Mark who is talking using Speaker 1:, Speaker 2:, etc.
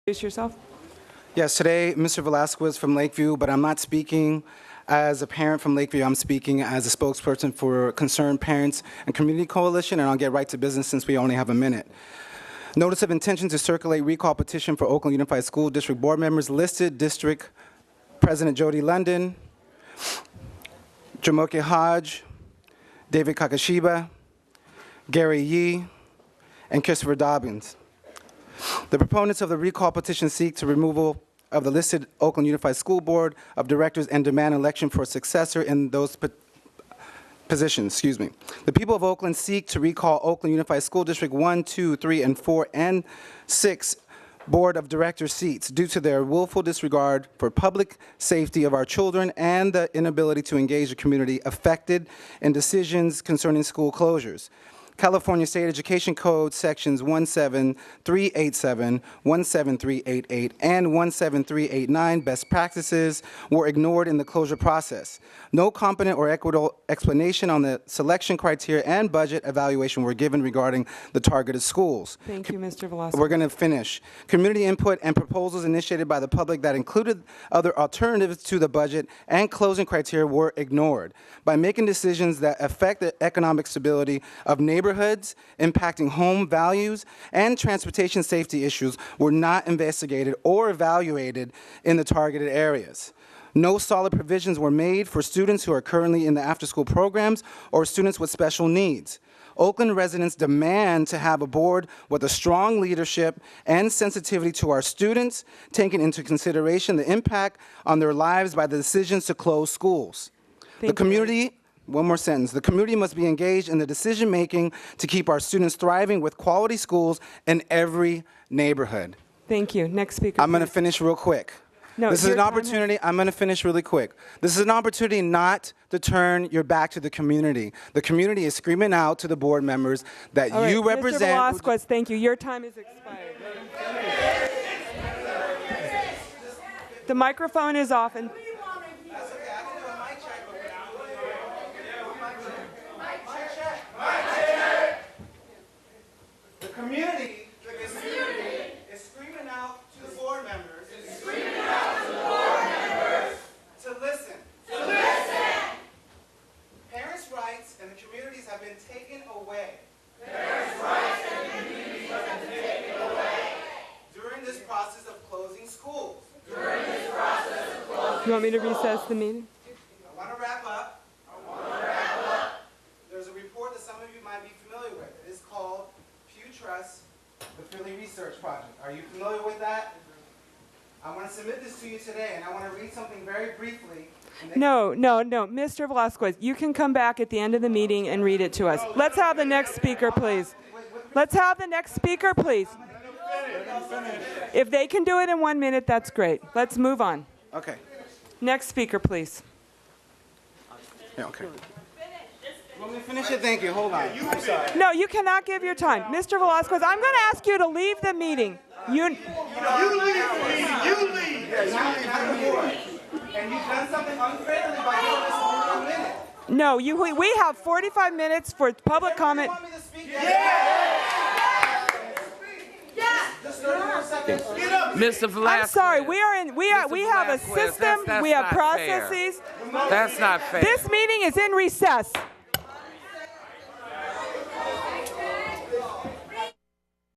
Speaker 1: Introduce yourself.
Speaker 2: Yes, today, Mr. Velasquez from Lakeview, but I'm not speaking as a parent from Lakeview. I'm speaking as a spokesperson for Concerned Parents and Community Coalition, and I'll get right to business since we only have a minute. Notice of intention to circulate recall petition for Oakland Unified School District board members listed: District President Jody London, Jamoke Hodge, David Kakashiba, Gary Yee, and Christopher Dobbins. The proponents of the recall petition seek to removal of the listed Oakland Unified School Board of Directors and demand election for a successor in those positions. The people of Oakland seek to recall Oakland Unified School District 1, 2, 3, and 4, and 6 Board of Directors seats due to their willful disregard for public safety of our children and the inability to engage the community affected in decisions concerning school closures. California State Education Code sections 17387, 17388, and 17389 best practices were ignored in the closure process. No competent or equitable explanation on the selection criteria and budget evaluation were given regarding the targeted schools.
Speaker 1: Thank you, Mr. Velasquez.
Speaker 2: We're going to finish. Community input and proposals initiated by the public that included other alternatives to the budget and closing criteria were ignored. By making decisions that affect the economic stability of neighborhoods, impacting home values, and transportation safety issues were not investigated or evaluated in the targeted areas. No solid provisions were made for students who are currently in the after-school programs or students with special needs. Oakland residents demand to have a board with a strong leadership and sensitivity to our students, taking into consideration the impact on their lives by the decisions to close schools. The community must be engaged in the decision-making to keep our students thriving with quality schools in every neighborhood.
Speaker 1: Thank you. Next speaker.
Speaker 2: I'm going to finish real quick.
Speaker 1: No,
Speaker 2: this is an opportunity. I'm going to finish really quick. This is an opportunity not to turn your back to the community. The community is screaming out to the board members that you represent.
Speaker 1: Mr. Velasquez, thank you. Your time is expired. The microphone is off. And
Speaker 2: the community is screaming out to the board members. To listen. Parents' rights and the communities have been taken away. During this process of closing schools.
Speaker 1: you want me to recess the meeting?
Speaker 2: I want to wrap up. There's a report that some of you might be familiar with. It is called Pew Trust, the Philly Research Project. Are you familiar with that? I want to submit this to you today, and I want to read something very briefly.
Speaker 1: No. Mr. Velasquez, you can come back at the end of the meeting and read it to us. Let's have the next speaker, please. If they can do it in 1 minute, that's great. Let's move on.
Speaker 2: Okay.
Speaker 1: Next speaker, please.
Speaker 2: Yeah, okay. Want me to finish it? Thank you. Hold on. I'm sorry.
Speaker 1: No, you cannot give your time. Mr. Velasquez, I'm going to ask you to leave the meeting.
Speaker 2: You leave. And you've done something unfairly by giving us 1 minute.
Speaker 1: No, we have 45 minutes for public comment.
Speaker 2: You want me to speak? Yeah. Just 30 more seconds. Get up.
Speaker 3: Mr. Velasquez.
Speaker 1: I'm sorry. We have a system. We have processes.
Speaker 3: That's not fair.
Speaker 1: This meeting is in recess.